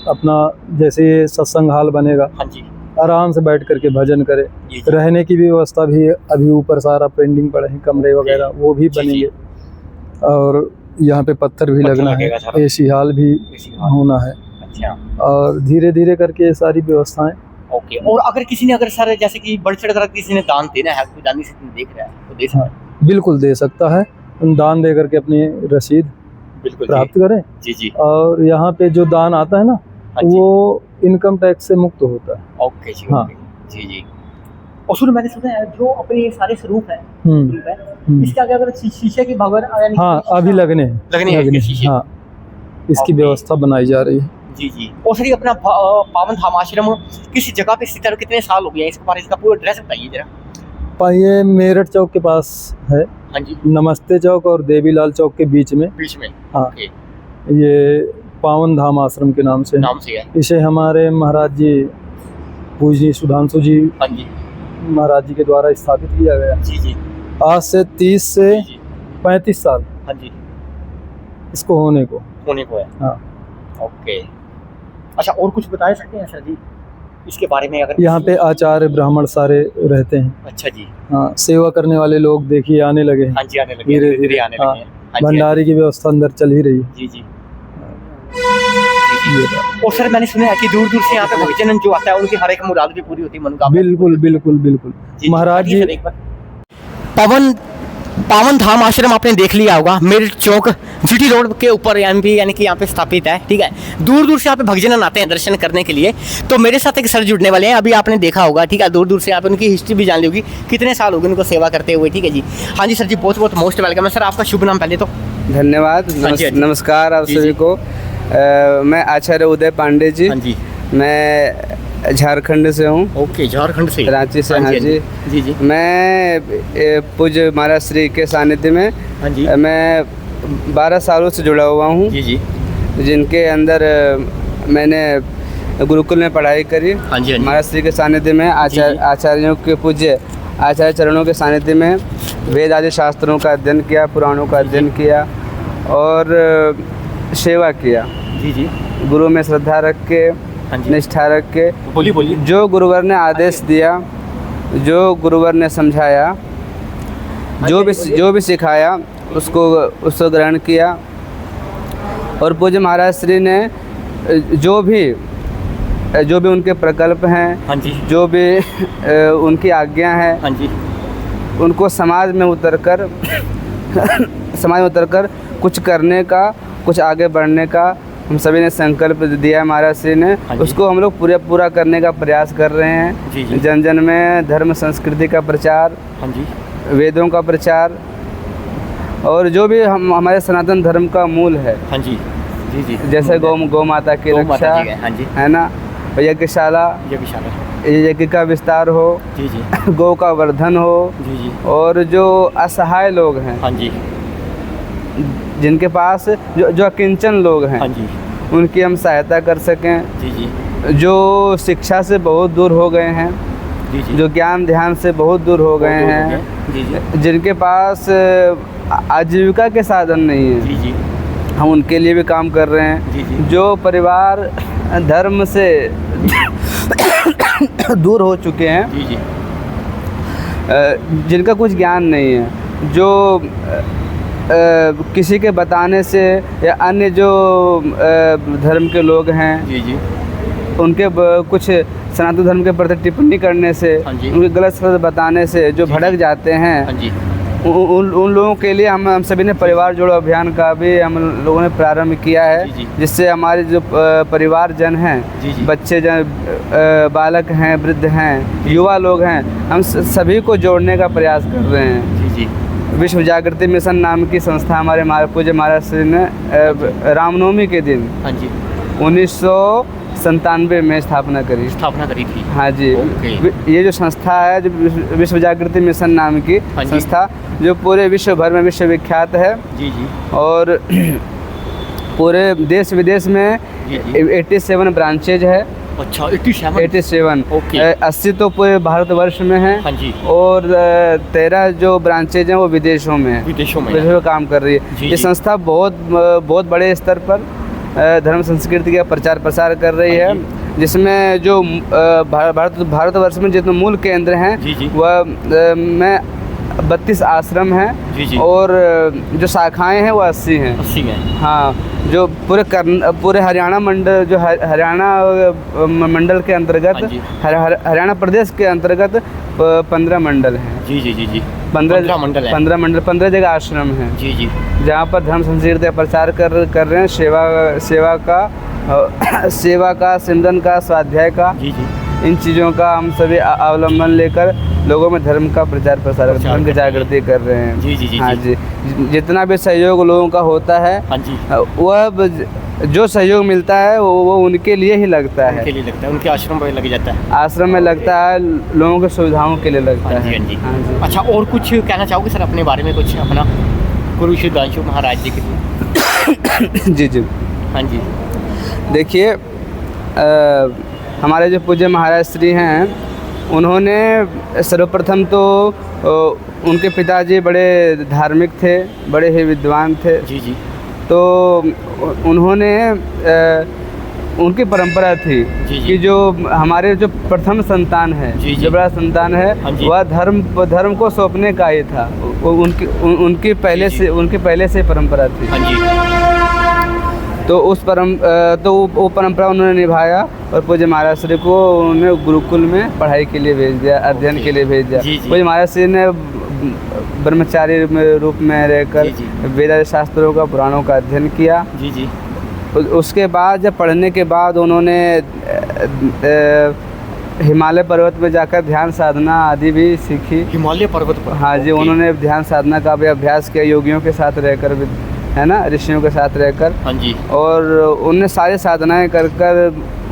अपना, जैसे ये सत्संग हाल बनेगा, हाँ जी, आराम से बैठ करके भजन करें। जी, जी। रहने की भी व्यवस्था भी अभी ऊपर सारा पेंडिंग पड़े हैं, कमरे वगैरह वो भी जी, जी। बनेंगे। और यहाँ पे पत्थर भी पत्थर लगना लगेगा है, सारा। एसी हॉल भी एसी हॉल। होना है। अच्छा, और धीरे धीरे करके ये सारी व्यवस्थाएं। ओके। और अगर किसी ने, अगर सर जैसे कि बढ़ चढ़ कर किसी ने दान देना है, कोई दानी से देख रहा है तो दे सकता हाँ, है? बिल्कुल दे सकता है। दान दे करके अपनी रसीद बिल्कुल प्राप्त जी। करें। जी, जी। और यहाँ पे जो दान आता है ना, हाँ जी। वो इनकम टैक्स से मुक्त होता है। ओके जी, हाँ। ओके। जी, जी। और सुनो, मैंने सुना है जो अपने ये सारे स्वरूप हैं, हम्म, स्वरूप है, हम्म। इसके आगे अगर शीशे की भवन यानी कि हाँ, शीशा अभी लगने हैं। लगने हैं इसके शीशे। हाँ, इसकी ओके। व्यवस्था बनाई जा रही है। जी, जी। और सर ये अपना पावन धाम आश्रम किस जगह पे स्थित है और कितने साल हो गए हैं? इसके बारे में इसका पूरा एड्रेस बताइए जरा। ये मेरठ चौक के पास है, हाँ जी, नमस्ते चौक और देवीलाल चौक के बीच में। बीच में। हाँ। ओके, ये पावन धाम आश्रम के नाम से है। नाम से है। इसे हमारे महाराज जी पूज्य सुधांशु जी हाँ जी, महाराज जी के द्वारा स्थापित किया गया। जी, जी। आज से 30 से जी, जी। 35 साल हाँ जी, इसको होने को। होने को है। हाँ। ओके। अच्छा, और कुछ बता सकते हैं सर जी इसके बारे में अगर? यहाँ पे आचार्य ब्राह्मण सारे रहते हैं। अच्छा जी। हाँ, सेवा करने वाले लोग देखिए आने लगे हैं। हाँ जी, आने लगे, धीरे धीरे-धीरे धीरे आने हाँ, लगे हैं। हाँ जी, भंडारी की व्यवस्था अंदर चल ही रही है। जी, जी। जी, जी। और सर मैंने सुना है कि दूर-दूर से यहाँ पे भक्तजन जो आता है उनकी हर एक मुराद भी पूरी होती है, मनोकामना। बिल्कुल बिल्कुल बिल्कुल। जी, जी। महाराज बताइए जी सर एक बार। पावन धाम आश्रम आपने देख लिया होगा, मेरठ चौक जीटी रोड के ऊपर यानी कि यहाँ पे स्थापित है। ठीक है, दूर दूर से यहाँ पे भक्तजन आते हैं दर्शन करने के लिए। तो मेरे साथ एक सर जुड़ने वाले हैं, अभी आपने देखा होगा। ठीक है, दूर दूर से आप उनकी हिस्ट्री भी जान ली होगी, कितने साल हो गए उनको सेवा करते हुए। ठीक है जी। हाँ जी सर जी, बहुत बहुत मोस्ट वेलकम है। सर आपका शुभ नाम पहले तो? धन्यवाद। हाँ जी, हाँ जी। नमस्कार आप जी, सभी जी। को। मैं आचार्य उदय पांडे जी। हाँ जी। मैं झारखंड से हूँ, ओके, झारखंड से, रांची से। हाँ जी। जी जी। मैं पूज्य महाराज श्री के सानिध्य में हाँ जी। मैं 12 सालों से जुड़ा हुआ हूँ, जी जी। जिनके अंदर मैंने गुरुकुल में पढ़ाई करी। हाँ जी, हाँ जी। महाराज श्री के सानिध्य में जी। आचार्यों के पूज्य आचार्य चरणों के सानिध्य में वेद आदि शास्त्रों का अध्ययन किया, पुराणों का अध्ययन किया और सेवा किया। जी जी। गुरु में श्रद्धा रख के, हाँ जी। निष्ठा रख के, बोलिए बोलिए। जो गुरुवर ने आदेश दिया, जो गुरुवर ने समझाया, जो भी सिखाया उसको ग्रहण किया। और पूज्य महाराज श्री ने जो भी उनके प्रकल्प हैं, हाँ जी। जो भी उनकी आज्ञा है, हाँ जी। उनको समाज में उतरकर कुछ करने का, कुछ आगे बढ़ने का हम सभी ने संकल्प दिया महाराज श्री ने। हाँ जी। उसको हम लोग पूरा करने का प्रयास कर रहे हैं। जी, जी। जन जन में धर्म संस्कृति का प्रचार, हाँ जी। वेदों का प्रचार और जो भी हमारे सनातन धर्म का मूल है, हाँ जी। जी जी। जैसे गौ माता की गौ माता रक्षा, जी है, हाँ जी। है ना, यज्ञशाला, ये भी शामिल है। यज्ञ का विस्तार हो, जी जी। गौ का वर्धन हो, जी जी। और जो असहाय लोग हैं, हाँ जी। जिनके पास जो अकिंचन लोग हैं, हाँ जी। उनकी हम सहायता कर सकें। जी जी। जो शिक्षा से बहुत दूर हो गए हैं, जी जी। जो ज्ञान ध्यान से बहुत दूर हो गए हैं, जी जी। जिनके पास आजीविका के साधन नहीं है, जी जी। हम उनके लिए भी काम कर रहे हैं। जी जी। जो परिवार धर्म से दूर हो चुके हैं, जी जी। जिनका कुछ ज्ञान नहीं है, जो किसी के बताने से या अन्य जो धर्म के लोग हैं, जी जी। उनके कुछ सनातन धर्म के प्रति टिप्पणी करने से, हाँ जी। उनके गलत शब्द बताने से जो जी, भड़क जाते हैं, हाँ जी। उन लोगों के लिए हम सभी ने परिवार जोड़ो अभियान का भी हम लोगों ने प्रारंभ किया है। जी, जी। जिससे हमारे जो परिवार जन हैं, जी, जी। बच्चे जन, बालक हैं, वृद्ध हैं, युवा लोग हैं, हम सभी को जोड़ने का प्रयास कर रहे हैं। जी जी। विश्व जागृति मिशन नाम की संस्था हमारे पूज्य महाराज श्री ने रामनवमी के दिन हाँ जी। 1997 में स्थापना करी थी। हाँ जी। ओके। ये जो संस्था है, जो विश्व जागृति मिशन नाम की हाँ जी। संस्था, जो पूरे विश्व भर में विश्वविख्यात है जी जी। और पूरे देश विदेश में जी, जी। 87 ब्रांचेज है। अच्छा, 87। ओके। 80 तो पूरे भारतवर्ष में है। हाँ जी। और 13 जो ब्रांचेज हैं वो विदेशों में है, विदेशों में विदेशों में काम कर रही है। जी, ये जी। संस्था बहुत बड़े स्तर पर धर्म संस्कृति का प्रचार प्रसार कर रही हाँ है। जिसमें जो भारतवर्ष में जितने मूल केंद्र हैं जी, जी। वह में 32 आश्रम हैं जी, जी। और जो शाखाएं हैं वो 80 हैं। 80 है। हाँ, जो पूरे हरियाणा मंडल, जो हरियाणा मंडल के अंतर्गत, हाँ जी। हरियाणा प्रदेश के अंतर्गत 15 मंडल हैं। जी जी जी जी 15 मंडल है। 15 मंडल, 15 जगह आश्रम हैं जी जी जहाँ पर धर्म संस्कृति प्रचार कर रहे हैं, सेवा का, सिमरन का, स्वाध्याय का, जी जी इन चीज़ों का हम सभी अवलंबन लेकर लोगों में धर्म का प्रचार प्रसार, धर्म की जागृति कर रहे हैं। जी जी जी हाँ जी, जितना भी सहयोग लोगों का होता है, हाँ जी, वह जो सहयोग मिलता है वो उनके लिए ही लगता है, उनके लिए लगता है, उनके आश्रम पर लग जाता है। आश्रम में लगता है, लोगों की सुविधाओं के लिए लगता हाँ जी, है। हाँ जी। हाँ जी। अच्छा, और कुछ कहना चाहोगे सर अपने बारे में, कुछ अपना गुरु सुधांशु महाराज जी के लिए? जी जी, हाँ जी, देखिए, हमारे जो पूज्य महाराज श्री हैं, उन्होंने सर्वप्रथम तो उनके पिताजी बड़े धार्मिक थे, बड़े ही विद्वान थे। जी जी तो उन्होंने उनकी परंपरा थी जी, जी। कि जो हमारे जो प्रथम संतान है, जी, जी। जो बड़ा संतान है, हाँ जी। वह धर्म को सौंपने का ही था। उनकी पहले जी, जी। से परंपरा थी। हाँ जी, तो वो परंपरा उन्होंने निभाया और पूज्य महाराज श्री को उन्होंने गुरुकुल में पढ़ाई के लिए भेज दिया, अध्ययन के लिए भेज दिया। जी, जी। पूज्य महाराज श्री ने ब्रह्मचारी रूप में रहकर जी, जी। वेद शास्त्रों का, पुराणों का अध्ययन किया। जी जी उसके बाद जब पढ़ने के बाद उन्होंने हिमालय पर्वत में जाकर ध्यान साधना आदि भी सीखी। हिमालय पर्वत पर? हाँ जी, ओके। उन्होंने ध्यान साधना का भी अभ्यास किया, योगियों के साथ रहकर, है ना, ऋषियों के साथ रहकर। हाँ जी, और उनने सारी साधनाएं कर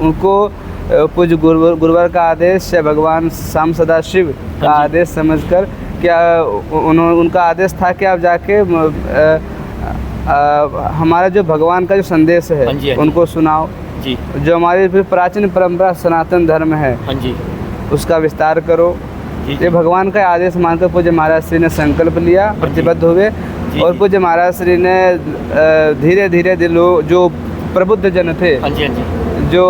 उनको पूज्य गुरुवर का आदेश या भगवान शाम सदाशिव का हाँ जी। आदेश समझकर, क्या उनका आदेश था कि आप जाके हमारा जो भगवान का जो संदेश है, हाँ जी, हाँ जी। उनको सुनाओ। जी जो हमारी फिर प्राचीन परंपरा सनातन धर्म है, हाँ जी, उसका विस्तार करो। जी ये भगवान का आदेश मानकर पूज्य महाराज श्री ने संकल्प लिया, प्रतिबद्ध हुए। जी, और जी। पूज्य महाराज श्री ने धीरे धीरे जो प्रबुद्ध जन थे, हाँ जी, हाँ जी, जो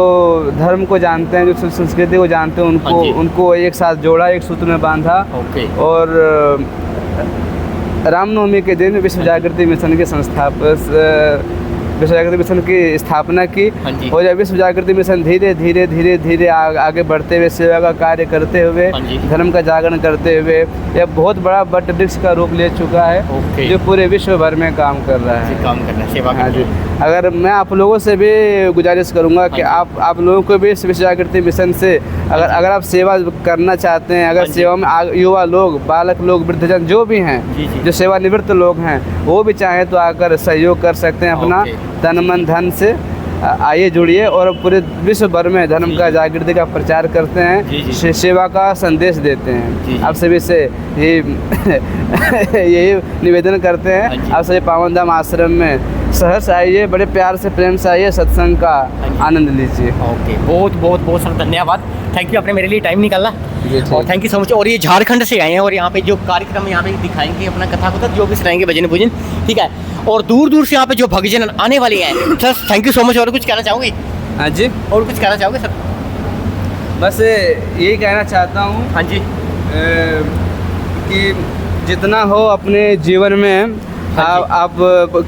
धर्म को जानते हैं, जो संस्कृति को जानते हैं, हाँ जी। उनको एक साथ जोड़ा, एक सूत्र में बांधा। ओके। और रामनवमी के दिन विश्व जागृति मिशन की विश्व जागृति मिशन की स्थापना की। हाँ जी। और जब विश्व जागृति मिशन धीरे धीरे आगे बढ़ते हुए, सेवा का कार्य करते हुए, हाँ जी। धर्म का जागरण करते हुए, यह बहुत बड़ा वट वृक्ष का रूप ले चुका है, ओके। जो पूरे विश्व भर में काम कर रहा है। काम करना है, सेवा हाँ करना जी। है। अगर मैं आप लोगों से भी गुजारिश करूंगा कि हाँ आप लोगों को भी इस विश्व जागृति मिशन से अगर आप सेवा करना चाहते हैं, अगर हाँ जी। सेवा में युवा लोग, बालक लोग, वृद्धजन जो भी हैं, जी, जी। जो सेवानिवृत्त लोग हैं, वो भी चाहें तो आकर सहयोग कर सकते हैं अपना, ओके। तन मन धन से। आइए, जुड़िए और पूरे विश्व भर में धर्म का, जागृति का प्रचार करते जी, जी। हैं, सेवा का संदेश देते जी, हैं। जी। आप सभी से यही निवेदन करते हाँ हैं, जी। आप सभी पावन धाम आश्रम में सहर्ष आइए, बड़े प्यार से, प्रेम से आइए, सत्संग का हाँ जी। आनंद लीजिए। ओके, बहुत बहुत बहुत सारा धन्यवाद। थैंक यू, आपने मेरे लिए टाइम निकाला। जी, ठीक। और थैंक यू सो मच। और ये झारखंड से आए हैं और यहाँ पे जो कार्यक्रम यहाँ पे दिखाएंगे, अपना कथा कथा जो भी सुनाएंगे, भजन पूजन, ठीक है। और दूर दूर से यहाँ पे जो भक्तजन आने वाले हैं sir, thank you so much. और कुछ कहना चाहोगे? हाँ जी, और कुछ कहना चाहोगे सर? बस यही कहना चाहता हूँ हाँ जी, कि जितना हो अपने जीवन में, हाँ जी। आप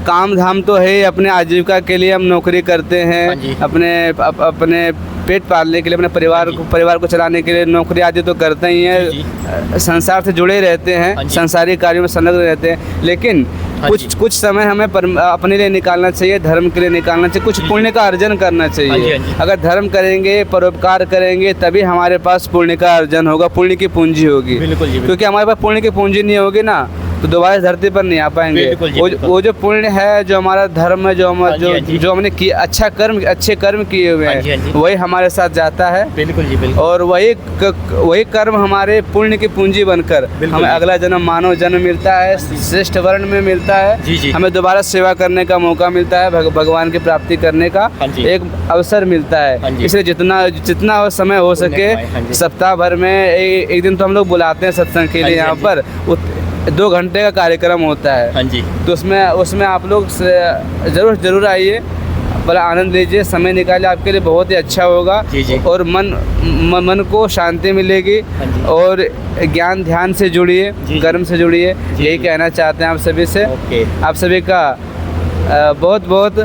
काम धाम तो है, अपने आजीविका के लिए हम नौकरी करते हाँ हैं, जी। अपने पेट पालने के लिए, अपने परिवार को चलाने के लिए नौकरी आदि तो करते ही जी, हैं, संसार से जुड़े रहते हाँ हैं, जी। संसारिक कार्यों में संलग्न रहते हैं। लेकिन हाँ जी। कुछ समय हमें अपने लिए निकालना चाहिए, धर्म के लिए निकालना चाहिए, कुछ पुण्य का अर्जन करना हाँ जी, चाहिए। हाँ जी। अगर धर्म करेंगे, परोपकार करेंगे, तभी हमारे पास पुण्य का अर्जन होगा, पुण्य की पूंजी होगी। बिल्कुल जी, बिल्कुल। क्योंकि हमारे पास पुण्य की पूंजी नहीं होगी ना, तो दोबारा इस धरती पर नहीं आ पाएंगे। बिल्कुल जी, बिल्कुल। वो जो पुण्य है, जो हमारा धर्म है, हाँ जी, हाँ जी। जो हमने अच्छे कर्म किए हुए हाँ जी, हाँ हैं, जी। वही हमारे साथ जाता है। बिल्कुल जी, बिल्कुल। और वही कर्म हमारे पुण्य की पूंजी बनकर बिल्कुल हमें जी। अगला जन्म, मानव जन्म मिलता है, श्रेष्ठ वर्ण में मिलता है। जी, जी। हमें दोबारा सेवा करने का मौका मिलता है, भगवान की प्राप्ति करने का हाँ जी। एक अवसर मिलता हाँ है। जी। इसलिए जितना समय हो पुण्य सके, कमाएं, हाँ जी। सप्ताह भर में एक दिन तो हम लोग बुलाते हैं सत्संग के हाँ लिए जी, यहाँ हाँ पर। 2 घंटे का कार्यक्रम होता है। हाँ जी, तो उसमें आप लोग जरूर आइए। बड़ा आनंद लीजिए, समय निकालिए, आपके लिए बहुत ही अच्छा होगा। जी, जी। और मन को शांति मिलेगी। हाँ जी। और ज्ञान ध्यान से जुड़िए, जी, जी। कर्म से जुड़िए, जी, यही जी। कहना चाहते हैं आप सभी से। ओके। आप सभी का बहुत बहुत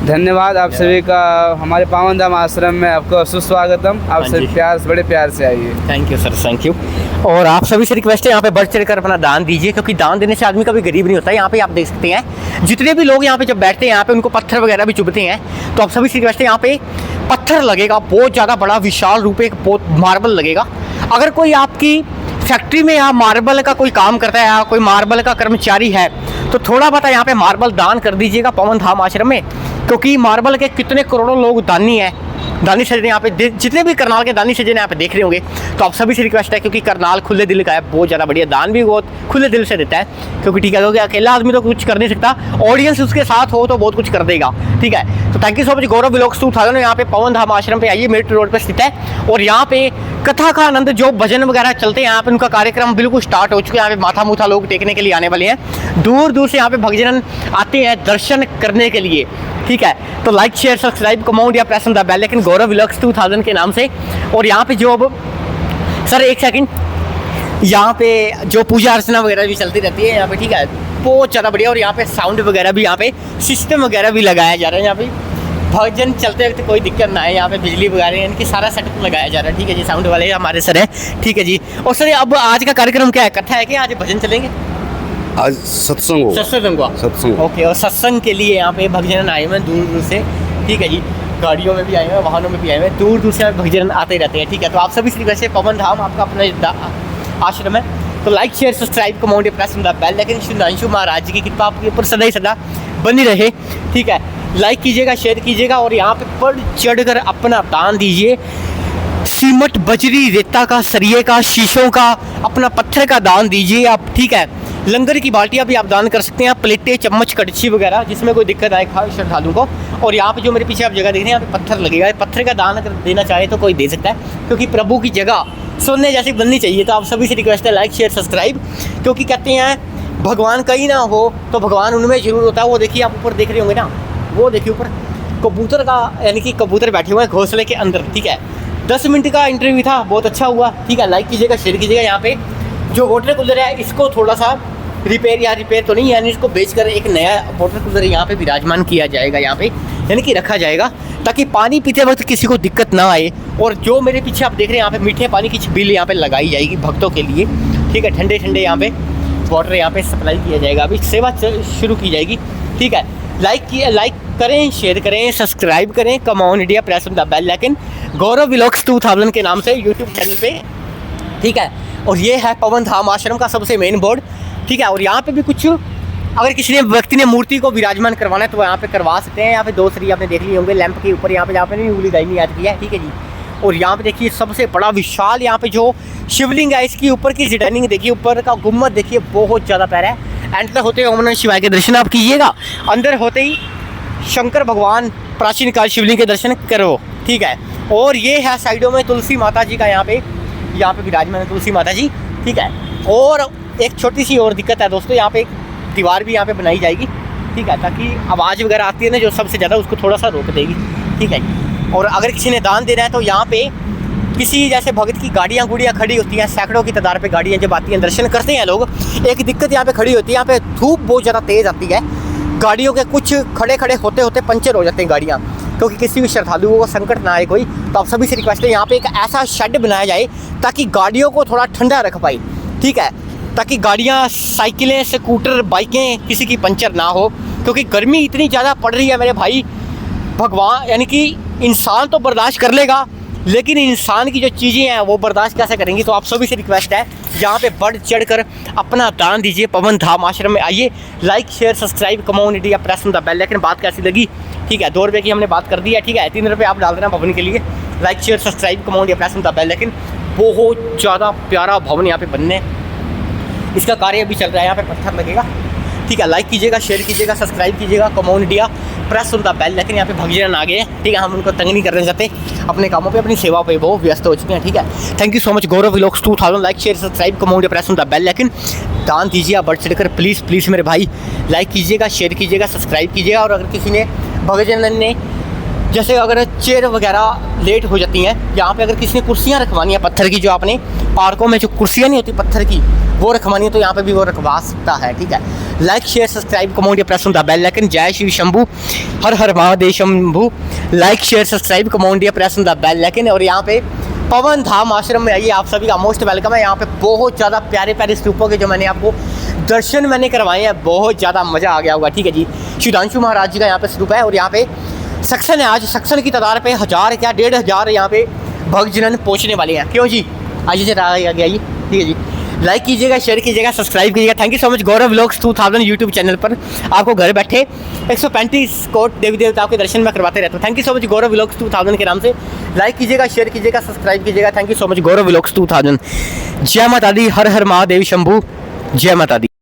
धन्यवाद। आप सभी का हमारे पावन धाम आश्रम में आपको सुस्वागतम। आप हाँ सभी जी। बड़े प्यार से आइए। Thank you sir, thank you. और आप सभी से रिक्वेस्ट है यहाँ पे बढ़ चढ़ कर अपना दान दीजिए, क्योंकि दान देने से आदमी कभी गरीब नहीं होता। यहाँ पे आप देख सकते हैं जितने भी लोग यहाँ पे जब बैठते हैं यहाँ पे उनको पत्थर वगैरह भी चुभते हैं। तो आप सभी से रिक्वेस्ट है, यहाँ पे पत्थर लगेगा बहुत ज़्यादा बड़ा विशाल रूप, एक मार्बल लगेगा। अगर कोई आपकी फैक्ट्री में यहाँ मार्बल का कोई काम करता है या कोई मार्बल का कर्मचारी है तो थोड़ा बहुत यहाँ पे मार्बल दान कर दीजिएगा पवन धाम आश्रम में, क्योंकि मार्बल के कितने करोड़ों लोग दानी हैं, दानी सज्जन यहाँ पे जितने भी करनाल के दानी सज्जन यहाँ पे देख रहे होंगे। तो आप सभी से रिक्वेस्ट है, क्योंकि करनाल खुले दिल का है, बहुत ज़्यादा बढ़िया, दान भी बहुत खुले दिल से देता है। क्योंकि ठीक है, क्योंकि अकेला आदमी तो कुछ कर नहीं सकता, ऑडियंस उसके साथ हो तो बहुत कुछ कर देगा। ठीक है, तो thank you so much. Gaurav vlogs 2000 यहाँ पे पवन धाम आश्रम पे आइए, मेरठ रोड पर स्थित है। और यहाँ पे कथा का आनंद, जो भजन वगैरह चलते हैं यहाँ पे, उनका कार्यक्रम बिल्कुल स्टार्ट हो चुके हैं। यहाँ पे माथा मूथा लोग टेकने के लिए आने वाले हैं, दूर दूर से यहाँ पे भक्तजन आते हैं दर्शन करने के लिए। ठीक है, तो लाइक शेयर सब्सक्राइब कमेंट या press on the bell icon Gaurav vlogs 2000 के नाम से। और यहाँ पे जो अब सर एक सेकंड, यहाँ पे जो पूजा अर्चना वगैरह भी चलती रहती है यहाँ पे। ठीक है, बहुत ज़्यादा बढ़िया। और यहाँ पे साउंड वगैरह भी, यहाँ पे सिस्टम वगैरह भी लगाया जा रहा है। यहाँ पे भजन चलते वक्त कोई दिक्कत ना है, यहाँ पे बिजली वगैरह इनकी सारा सेटअप लगाया जा रहा है। ठीक है जी, साउंड वाले हमारे सर हैं। ठीक है जी। और सर अब आज का कार्यक्रम क्या है, कथा है कि आज भजन चलेंगे? आज सत्संग होगा। सत्संग हुआ। सत्संग। ओके, और सत्संग के लिए यहाँ पे भक्तजन आए हुए हैं दूर दूर से। ठीक है जी, गाड़ियों में भी आए हुए हैं, वाहनों में भी आए हुए हैं, दूर दूर से भक्तजन आते ही रहते हैं। ठीक है, तो आप सभी से वैसे पवन धाम आपका अपना आश्रम है, तो like share subscribe comment press on the bell icon. Sudhanshu Maharaj ji की कृपा आपके ऊपर सदा ही सदा बनी रहे। ठीक है, लाइक कीजिएगा, शेयर कीजिएगा और यहाँ पे बढ़ चढ़ कर अपना दान दीजिए। सीमट, बजरी, रेता का, सरिये का, शीशों का, अपना पत्थर का दान दीजिए आप। ठीक है, लंगर की बाल्टियाँ भी आप दान कर सकते हैं, प्लेटें, चम्मच, कड़छी वगैरह, जिसमें कोई दिक्कत आए श्रद्धालु को। और यहाँ पे जो मेरे पीछे आप जगह देख रहे हैं, यहाँ पे पत्थर लगेगा। पत्थर का दान अगर देना चाहे तो कोई दे सकता है, क्योंकि प्रभु की जगह सोने जैसी बननी चाहिए। तो आप सभी से रिक्वेस्ट है, लाइक शेयर सब्सक्राइब, क्योंकि कहते हैं भगवान कहीं ना हो तो भगवान उनमें जरूर होता है। वो देखिए, आप ऊपर देख रहे होंगे ना, वो देखिए ऊपर कबूतर का, यानी कि कबूतर बैठे हुए हैं घोंसले के अंदर। ठीक है, 10 मिनट का इंटरव्यू था, बहुत अच्छा हुआ। ठीक है, लाइक कीजिएगा, शेयर कीजिएगा। यहाँ पे जो वाटर कूलर है इसको थोड़ा सा रिपेयर तो नहीं, यानी इसको बेचकर एक नया वाटर कूलर यहाँ पे विराजमान किया जाएगा, यहाँ पे यानी कि रखा जाएगा, ताकि पानी पीते वक्त किसी को दिक्कत ना आए। और जो मेरे पीछे आप देख रहे हैं, यहाँ पे मीठे पानी की छबील यहाँ पे लगाई जाएगी भक्तों के लिए। ठीक है, ठंडे ठंडे यहाँ पे वाटर यहाँ पे सप्लाई किया जाएगा, अभी सेवा शुरू की जाएगी। ठीक है, लाइक करें, शेयर करें, सब्सक्राइब करें, come India, press on the bell icon Gaurav vlogs 2000 के नाम से यूट्यूब चैनल पे। ठीक है, और ये है पवन धाम आश्रम का सबसे मेन बोर्ड। ठीक है, और यहाँ पे भी कुछ अगर किसी ने व्यक्ति ने मूर्ति को विराजमान करवाना है तो यहाँ पे करवा सकते हैं। यहाँ पे 2 सरिये आपने देख लिए होंगे लैंप के ऊपर, यहाँ पे नहीं उंगली दाई याद किया है। ठीक है जी, और यहाँ पे देखिए सबसे बड़ा विशाल यहाँ पे जो शिवलिंग है, इसकी ऊपर की डिजाइनिंग देखिए, ऊपर का गुम्बद देखिए, बहुत ज़्यादा प्यारा है। एंटर होते ही ओम नमः शिवाय के दर्शन आप कीजिएगा, अंदर होते ही शंकर भगवान प्राचीन काल शिवलिंग के दर्शन करो। ठीक है, और ये है साइडों में तुलसी माता जी का यहाँ पे विराजमान है तुलसी माता जी। ठीक है, और एक छोटी सी और दिक्कत है दोस्तों, यहाँ पे एक दीवार भी यहाँ पे बनाई जाएगी। ठीक है, ताकि आवाज़ वगैरह आती है ना जो सबसे ज़्यादा, उसको थोड़ा सा रोक देगी। ठीक है, और अगर किसी ने दान देना है तो यहाँ पे किसी जैसे भगत की गाड़ियाँ खड़ी होती हैं, सैकड़ों की तादाद पे गाड़ियाँ जब आती हैं, दर्शन करते हैं लोग। एक दिक्कत यहाँ पे खड़ी होती है, यहाँ पे धूप बहुत ज़्यादा तेज़ आती है, गाड़ियों के कुछ खड़े होते होते पंचर हो जाते हैं गाड़ियाँ, क्योंकि किसी भी श्रद्धालुओं को संकट ना आए कोई। तो आप सभी से रिक्वेस्ट है, यहाँ पे एक ऐसा शेड बनाया जाए ताकि गाड़ियों को थोड़ा ठंडा रख पाए। ठीक है, ताकि गाड़ियाँ, साइकिलें, स्कूटर, बाइकें किसी की पंचर ना हो, क्योंकि गर्मी इतनी ज़्यादा पड़ रही है मेरे भाई। भगवान यानी कि इंसान तो बर्दाश्त कर लेगा, लेकिन इंसान की जो चीज़ें हैं वो बर्दाश्त कैसे करेंगी। तो आप सभी से रिक्वेस्ट है, यहाँ पे बढ़ चढ़ कर अपना दान दीजिए, पवन धाम आश्रम में आइए। Like share subscribe comment India, press on the bell icon. बात कैसी लगी? ठीक है, 2 रुपये की हमने बात कर दी है। ठीक है, 3 रुपये आप डाल देना भवन के लिए। लाइक शेयर सब्सक्राइब कमेंट या press on the bell icon. बहुत ज़्यादा प्यारा भवन यहाँ पे बनने, इसका कार्य भी चल रहा है, यहाँ पे पत्थर लगेगा। ठीक है, लाइक कीजिएगा, शेयर कीजिएगा, सब्सक्राइब कीजिएगा, come India, press on the bell. लेकिन यहाँ पे भक्तजन आ गए हैं। ठीक है, हम उनको तंग नहीं करना चाहते, अपने कामों पे, अपनी सेवा पे वो व्यस्त हो चुके हैं। ठीक है, thank you so much. Gaurav vlogs 2000, like share subscribe come on India, press on the bell. लेकिन दान दीजिए बढ़ चढ़ कर, प्लीज़ मेरे भाई, लाइक कीजिएगा, शेयर कीजिएगा, सब्सक्राइब कीजिएगा। और अगर किसी ने भक्तजन ने जैसे अगर चेयर वगैरह लेट हो जाती हैं, यहाँ पे अगर किसी ने कुर्सियाँ रखवानी है पत्थर की, जो आपने पार्कों में जो कुर्सियाँ नहीं होती पत्थर की वो रखवानी है, तो यहाँ पे भी वो रखवा सकता है। ठीक है, like share subscribe comment press on the bell icon. जय श्री शंभू, हर हर Mahadev Shambhu. Like share subscribe comment press on the bell icon. और यहाँ पे पवन धाम आश्रम में आइए, आप सभी का मोस्ट वेलकम है। यहाँ पे बहुत ज़्यादा प्यारे प्यारे स्तूपों के जो मैंने आपको दर्शन मैंने करवाए हैं, बहुत ज़्यादा मज़ा आ गया होगा। ठीक है जी, सुधांशु महाराज जी का यहाँ पे स्तूप है और यहाँ पे सक्शन है। आज सक्शन की तादाद पे 1000 क्या 1500 यहाँ पे भक्तजन पहुँचने वाले हैं। क्यों जी, आइए जरा आगे आइए। ठीक है जी, लाइक कीजिएगा, शेयर कीजिएगा, सब्सक्राइब कीजिएगा। Thank you so much. Gaurav vlogs 2000 YouTube channel पर आपको घर बैठे 135 कोट देवी देवताओं के दर्शन में करवाते रहते हैं। Thank you so much Gaurav vlogs 2000 के नाम से। लाइक कीजिएगा, शेयर कीजिएगा, सब्सक्राइब कीजिएगा। Thank you so much Gaurav vlogs 2000। जय माता दी, हर हर महादेव शंभू। जय माता दी।